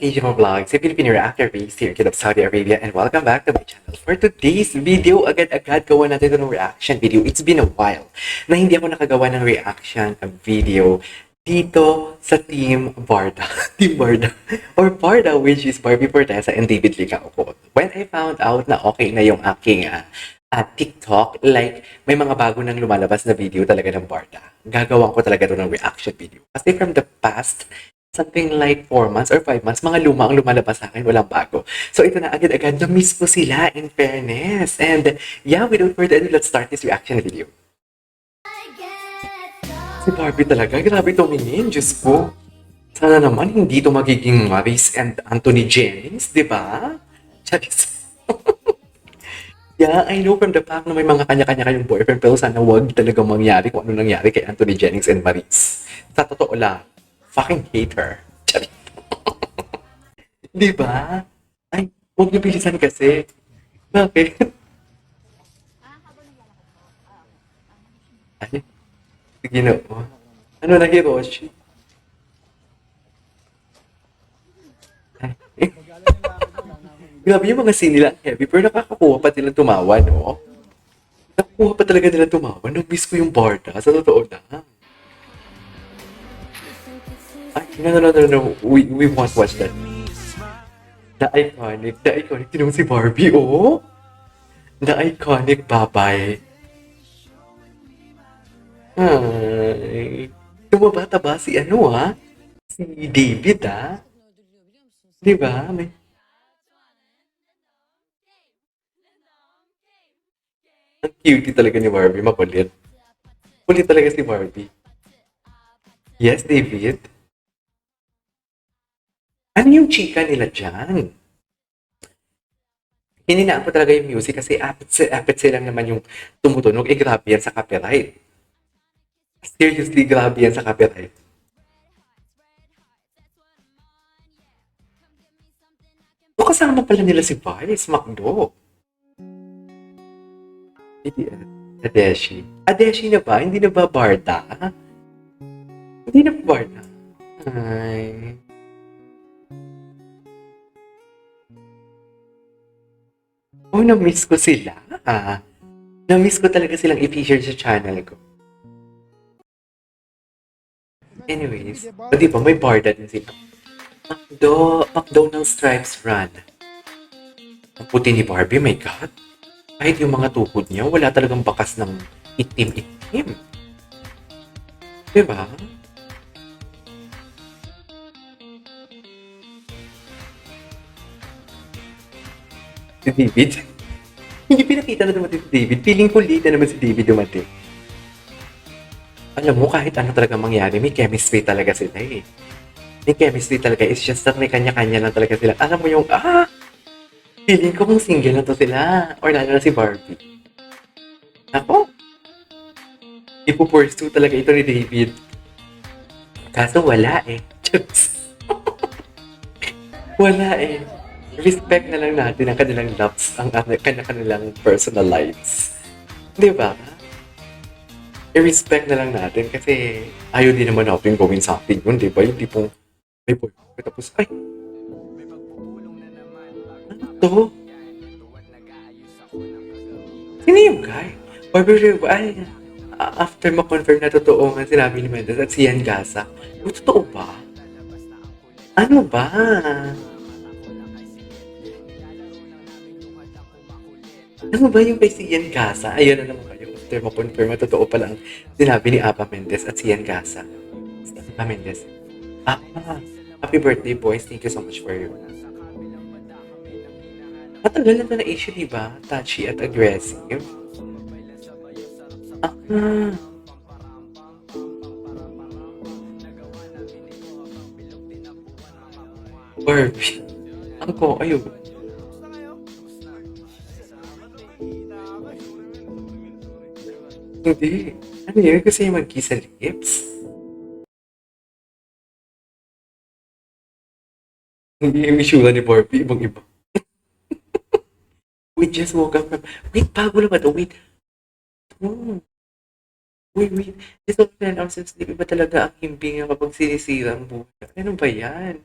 Kajima Vlogs, a Filipino reactor based here in Saudi Arabia, and welcome back to my channel. For today's video, agad-agad gawa natin ito ng reaction video. It's been a while na hindi ako nakagawa ng reaction video dito sa Team Barda. Team Barda. Or Barda, which is Barbie Fortesa and David Licauco. When I found out na okay na yung aking TikTok, like, may mga bago nang lumalabas na video talaga ng Barda. Gagawan ko talaga ito ng reaction video. Kasi from the past, something like 4 months or 5 months, mga luma ang lumalabas sa akin, walang bago. So ito na, agad-agad, na-miss ko sila, in fairness. And yeah, without further ado, let's start this reaction video. Si Barbie talaga, grabe tumingin, Diyos ko. Sana naman hindi ito magiging Maris and Anthony Jennings, di ba? Charis. Yeah, I know from the fact na may mga kanya-kanya kayong boyfriend, pero sana wag talaga mangyari kung ano nangyari kay Anthony Jennings and Maris. Sa totoo lang, fucking hate her. Charis. Di ba? Ay, huwag niyo bilisan kasi. Bakit? Ay, sige na po. Ano na, Hiroshi? Ay, grabe yung mga scene nila, heavy, pero nakakakuha pa nilang tumawa, no? Nakakuha pa talaga nilang tumawa. Nag-miss ko yung Barda, sa totoo lang. Ay, no. We won't watch that. The iconic, tinong si Barbie, oh? The iconic babay. Ay, tumabata ba si Si David, Di ba? Ang cute talaga ni Barbie, makulit. Kulit talaga si Barbie. Yes, David. Ano yung chika nila dyan? Hininaan ko talaga yung music kasi apit silang naman yung tumutunog. Eh, grabe yan sa copyright. Seriously, grabe yan sa copyright. O, kasama pala nila si Vice, Macdo. Hindi, Adeshi. Adeshi na ba? Hindi na ba Barda? Hindi na ba Barda? Ay. Oh, na-miss ko sila. Na-miss ko talaga silang i-feature sa channel ko. Anyways, di ba may Barda din sila? McDonald's Stripes Run. Ang puti ni Barbie, my God. Kahit yung mga tuhod niya, wala talagang bakas ng itim-itim. Diba? Si David? Hindi pinakita na dumating si David. Feeling ko late na naman si David dumating. Alam mo, kahit ano talaga mangyari, may chemistry talaga sila eh. May chemistry talaga. It's just that may kanya-kanya lang talaga sila. Alam mo yung, feeling ko kung single na to sila. Or lalo na si Barbie. Ako? Ipupursue talaga ito ni David. Kaso wala eh. Wala eh. Respect na lang natin ang kanilang loves, ang kanilang personal lives. Di ba? I-respect na lang natin kasi ayaw din naman natin gawin something yun, di ba? Yung tipong may boyfriend tapos, ay, ano to? Sino yung guy? Or ay, after ma-confirm na totoo nga sinabi ni Mendes at si Ian Gasa, totoo ba? Ano ba? Ano ba yung kay si Ian Gasa? Ayun na naman kayo. After ma-confirm na totoo pala ang sinabi ni Apa Mendes at si Ian Gasa. Apa Mendes. Happy birthday, boys. Thank you so much for your... Matagal na ito na issue, diba? Touchy at aggressive. Barbie. Ako, ayun. Hindi. Ano yun? Kasi yung mag-kiss sa lips? Hindi yung issue ni Barbie. Ibang-iba. We just woke up from... Wait, bago na ba ito? Wait. Oh. Wait. Just over 10 hours of sleep. Iba talaga ang himbing kapag sinisira ang buhay. Ano ba yan?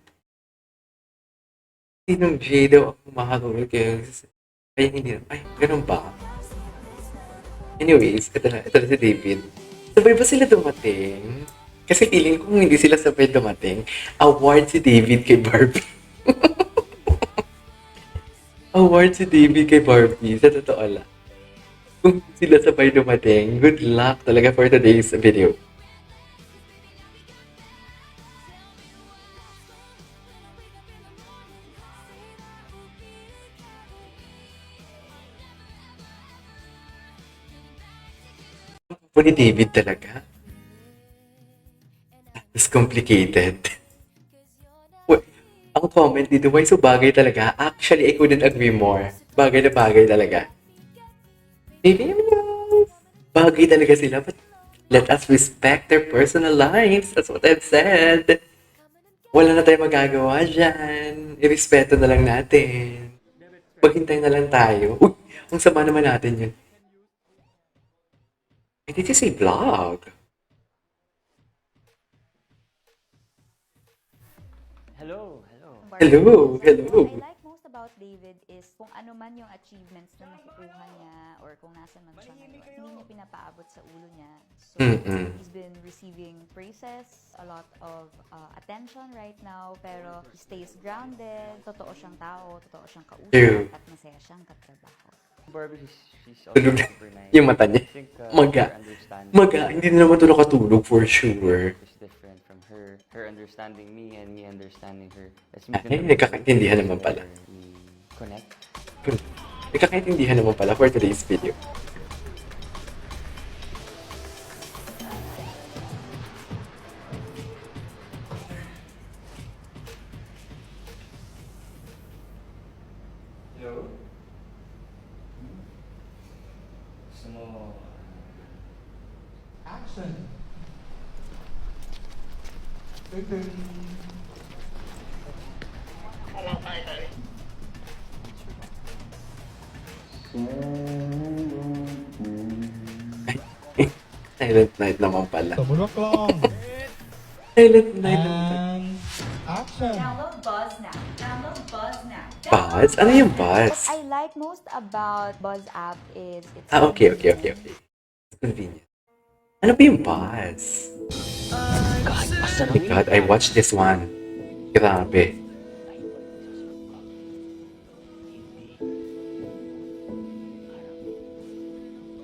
Sinong J daw ako makatulog kayo? Ay, hindi na. Ay, ganun ba? Anyways, ito na si David. Sabay ba sila dumating? Kasi feeling ko kung hindi sila sabay dumating, award si David kay Barbie. Award si David kay Barbie. Sa totoo lang. Kung sila sabay dumating, good luck talaga for today's video. Po ni David talaga. It's complicated. Wait, ang comment dito, why so bagay talaga? Actually, I couldn't agree more. Bagay na bagay talaga. Maybe, bagay talaga sila, but let us respect their personal lives. That's what I've said. Wala na tayong magagawa dyan. Irespeto na lang natin. Maghintay na lang tayo. Uy, ang sama naman natin yun. Eh, this is a vlog. Hello, hello. Hello, hello. What I like most about David is kung ano man yung achievements na nakukuha niya or kung nasan man siya ngayon, hindi niya pinapaabot sa ulo niya. So, he's been receiving praises, a lot of attention right now, pero he stays grounded, totoo siyang tao, totoo siyang kausap, True. at masaya siyang katrabaho. Barbie, she's also Tulog na. super nice. Yung mata niya. I think, Maga. her understanding Maga, hindi na naman ito nakatulog for sure. is different from her. Her understanding me and me understanding her. Let's Ay, nagkakaintindihan naman pala. We connect. Nagkakaintindihan naman pala for today's video. Hello? Gusto mo... Action. Silent night naman pala. Tumulok lang. Silent night naman pala. And action. Download Buzz now. Download Buzz now. Buzz? Ano yung buzz? What I like most about Buzz app is it's Okay. It's convenient. Ano ba yung buzz? Oh my God, I watched this one. Grabe.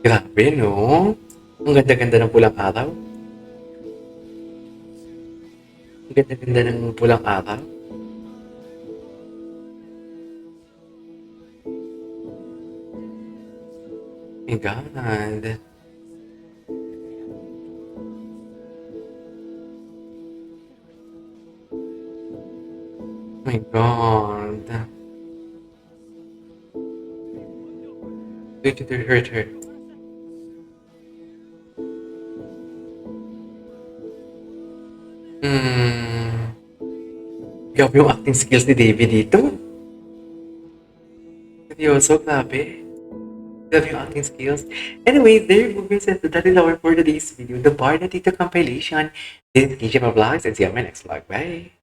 Grabe, no? Ang ganda-ganda ng pulang araw. Ang ganda-ganda ng pulang araw. My God. My God. Wait, it hurt her. Grabe yung acting skills ni David dito. Seryoso, grabe. Grabe yung acting skills. Anyway, there you go guys. That is our for today's video. The Bar na Tito compilation. This is KJ Vlogs and see you on my next vlog. Bye!